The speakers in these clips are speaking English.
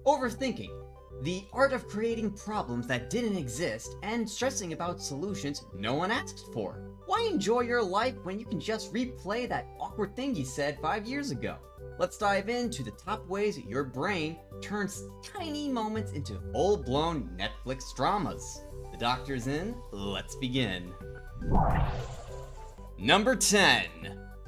Overthinking. The art of creating problems that didn't exist and stressing about solutions no one asked for. Why enjoy your life when you can just replay that awkward thing you said 5 years ago? Let's dive into the top ways your brain turns tiny moments into full-blown Netflix dramas. The doctor's in, let's begin. Number 10.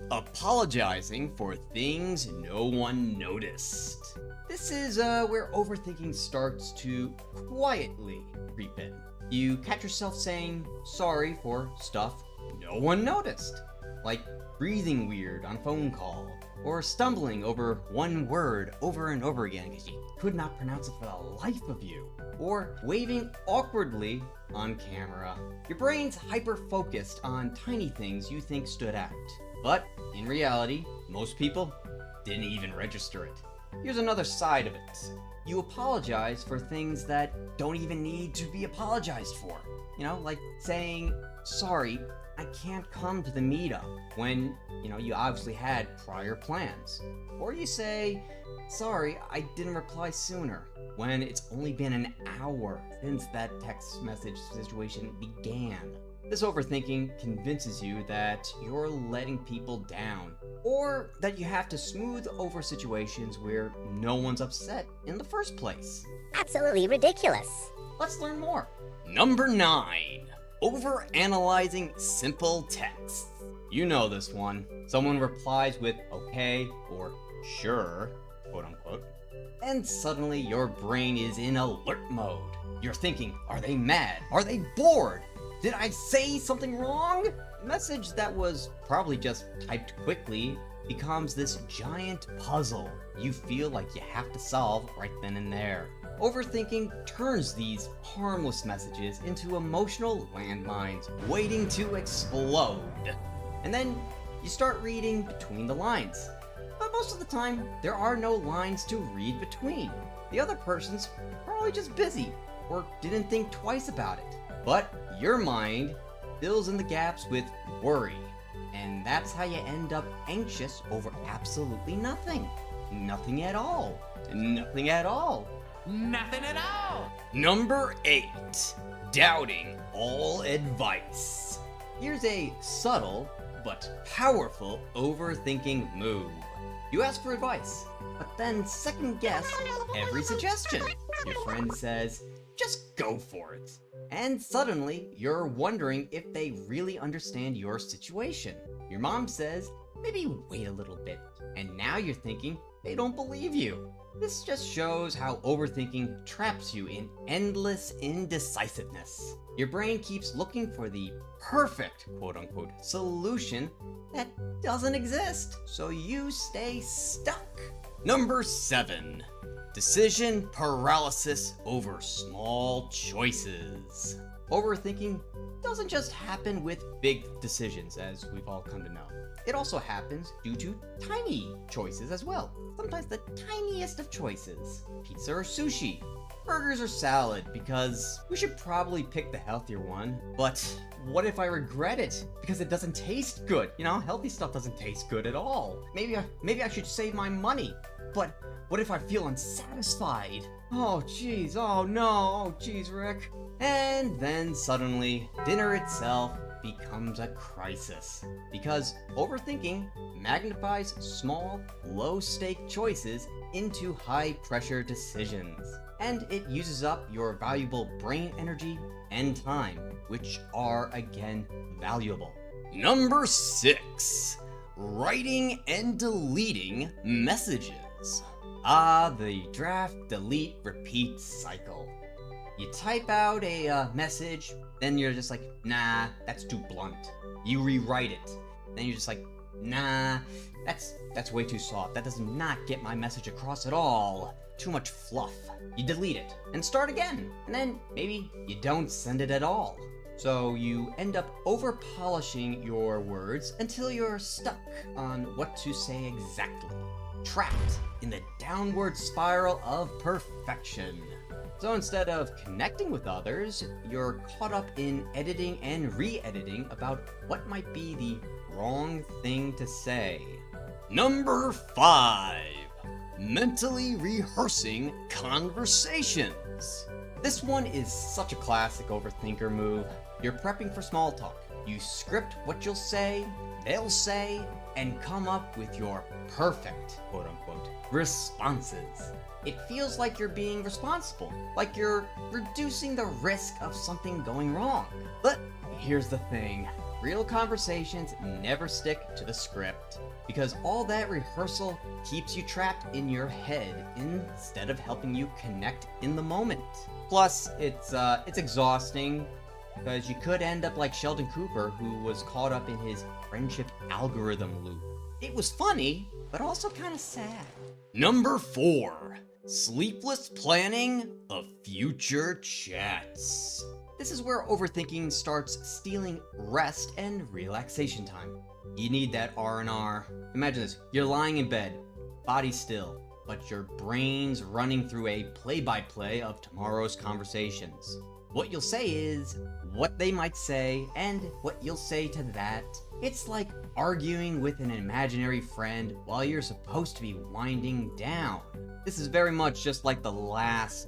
Apologizing for things no one noticed. This is where overthinking starts to quietly creep in. You catch yourself saying sorry for stuff no one noticed, like breathing weird on a phone call, or stumbling over one word over and over again because you could not pronounce it for the life of you, or waving awkwardly on camera. Your brain's hyper-focused on tiny things you think stood out, but in reality, most people didn't even register it. Here's another side of it. You apologize for things that don't even need to be apologized for. You know, like saying, sorry, I can't come to the meetup, when, you obviously had prior plans. Or you say, sorry, I didn't reply sooner, when it's only been an hour since that text message situation began. This overthinking convinces you that you're letting people down, or that you have to smooth over situations where no one's upset in the first place. Absolutely ridiculous. Let's learn more. Number 9. Overanalyzing simple texts. You know this one. Someone replies with okay or sure, quote unquote, and suddenly your brain is in alert mode. You're thinking, are they mad? Are they bored? Did I say something wrong? A message that was probably just typed quickly becomes this giant puzzle you feel like you have to solve right then and there. Overthinking turns these harmless messages into emotional landmines waiting to explode. And then you start reading between the lines. But most of the time, there are no lines to read between. The other person's probably just busy or didn't think twice about it. But your mind fills in the gaps with worry. And that's how you end up anxious over absolutely nothing. Nothing at all. Nothing at all. Nothing at all! Number 8. Doubting all advice. Here's a subtle but powerful overthinking move. You ask for advice, but then second guess every suggestion. Your friend says, just go for it. And suddenly, you're wondering if they really understand your situation. Your mom says, maybe wait a little bit. And now you're thinking, they don't believe you. This just shows how overthinking traps you in endless indecisiveness. Your brain keeps looking for the perfect, quote-unquote, solution that doesn't exist, so you stay stuck. Number 7. Decision paralysis over small choices. Overthinking doesn't just happen with big decisions, as we've all come to know. It also happens due to tiny choices as well. Sometimes the tiniest of choices. Pizza or sushi. Burgers or salad, because we should probably pick the healthier one. But what if I regret it? Because it doesn't taste good. Healthy stuff doesn't taste good at all. Maybe I should save my money. But what if I feel unsatisfied? Oh geez, oh no, oh geez, Rick. And then suddenly, dinner itself becomes a crisis. Because overthinking magnifies small, low-stake choices into high-pressure decisions. And it uses up your valuable brain energy and time, which are, again, valuable. Number 6. Writing and deleting messages. The draft, delete, repeat cycle. You type out a message, then you're just like, nah, that's too blunt. You rewrite it. Then you're just like, nah, that's way too soft. That does not get my message across at all. Too much fluff. You delete it and start again. And then maybe you don't send it at all. So you end up over-polishing your words until you're stuck on what to say exactly. Trapped in the downward spiral of perfection. So instead of connecting with others, you're caught up in editing and re-editing about what might be the wrong thing to say. Number 5. mentally rehearsing conversations. This one is such a classic overthinker move. You're prepping for small talk. You script what you'll say, they'll say, and come up with your perfect, quote unquote, responses. It feels like you're being responsible, like you're reducing the risk of something going wrong. But here's the thing. Real conversations never stick to the script because all that rehearsal keeps you trapped in your head instead of helping you connect in the moment. Plus, it's exhausting because you could end up like Sheldon Cooper, who was caught up in his friendship algorithm loop. It was funny, but also kind of sad. Number 4. Sleepless planning of future chats. This is where overthinking starts stealing rest and relaxation time. You need that R&R. Imagine this, you're lying in bed, body still, but your brain's running through a play-by-play of tomorrow's conversations. What you'll say is what they might say and what you'll say to that. It's like arguing with an imaginary friend while you're supposed to be winding down. This is very much just like the last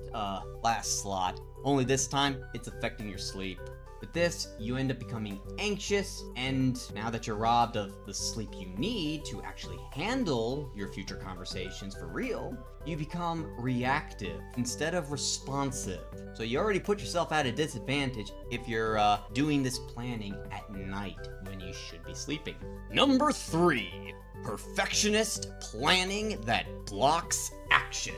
slot, only this time it's affecting your sleep. With this, you end up becoming anxious, and now that you're robbed of the sleep you need to actually handle your future conversations for real, you become reactive instead of responsive. So you already put yourself at a disadvantage if you're doing this planning at night when you should be sleeping. Number 3, perfectionist planning that blocks action.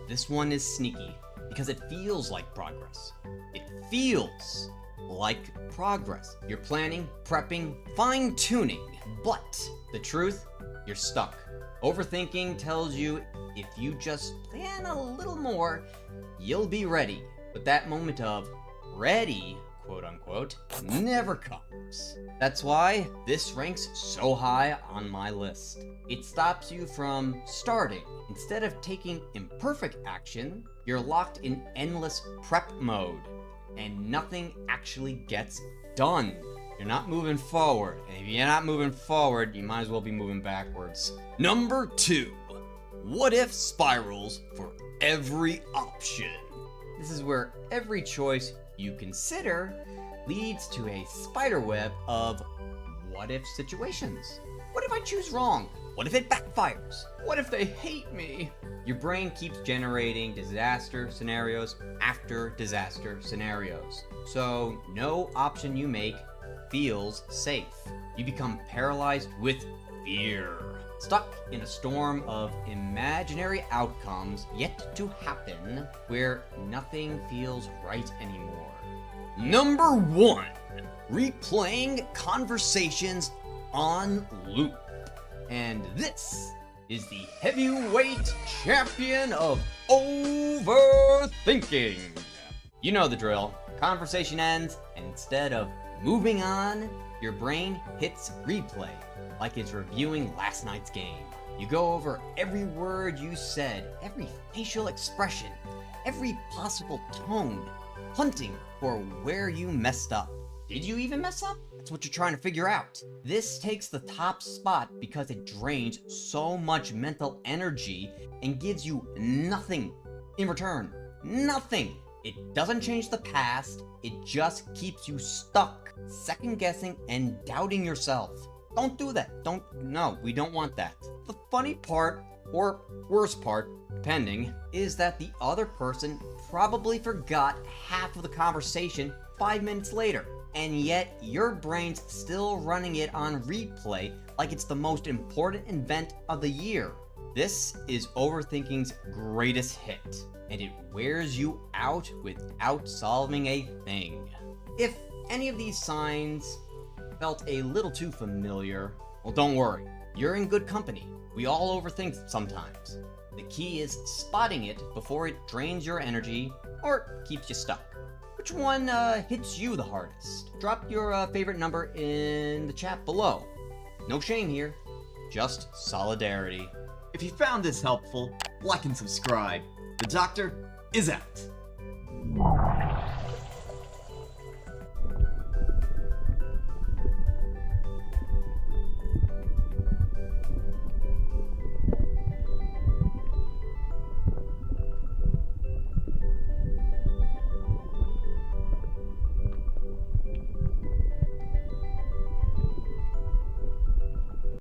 This one is sneaky because it feels like progress. It feels like progress. You're planning, prepping, fine-tuning, but the truth, you're stuck. Overthinking tells you if you just plan a little more, you'll be ready. But that moment of ready, quote unquote, never comes. That's why this ranks so high on my list. It stops you from starting. Instead of taking imperfect action, you're locked in endless prep mode, and nothing actually gets done. You're not moving forward, and if you're not moving forward, you might as well be moving backwards. Number 2, what if spirals for every option. This is where every choice you consider leads to a spider web of what if situations. What if I choose wrong? What if it backfires? What if they hate me? Your brain keeps generating disaster scenarios after disaster scenarios. So no option you make feels safe. You become paralyzed with fear. Stuck in a storm of imaginary outcomes yet to happen where nothing feels right anymore. Number 1, replaying conversations on loop. And this is the heavyweight champion of overthinking. You know the drill. Conversation ends, and instead of moving on, your brain hits replay, like it's reviewing last night's game. You go over every word you said, every facial expression, every possible tone, hunting for where you messed up. Did you even mess up? That's what you're trying to figure out. This takes the top spot because it drains so much mental energy and gives you nothing in return. Nothing. It doesn't change the past, it just keeps you stuck, second guessing and doubting yourself. Don't do that. No, we don't want that. The funny part, or worst part, depending, is that the other person probably forgot half of the conversation 5 minutes later. And yet your brain's still running it on replay like it's the most important event of the year. This is overthinking's greatest hit, and it wears you out without solving a thing. If any of these signs felt a little too familiar, well, don't worry, you're in good company. We all overthink sometimes. The key is spotting it before it drains your energy or keeps you stuck. Which one hits you the hardest? Drop your favorite number in the chat below. No shame here, just solidarity. If you found this helpful, like and subscribe. The doctor is out.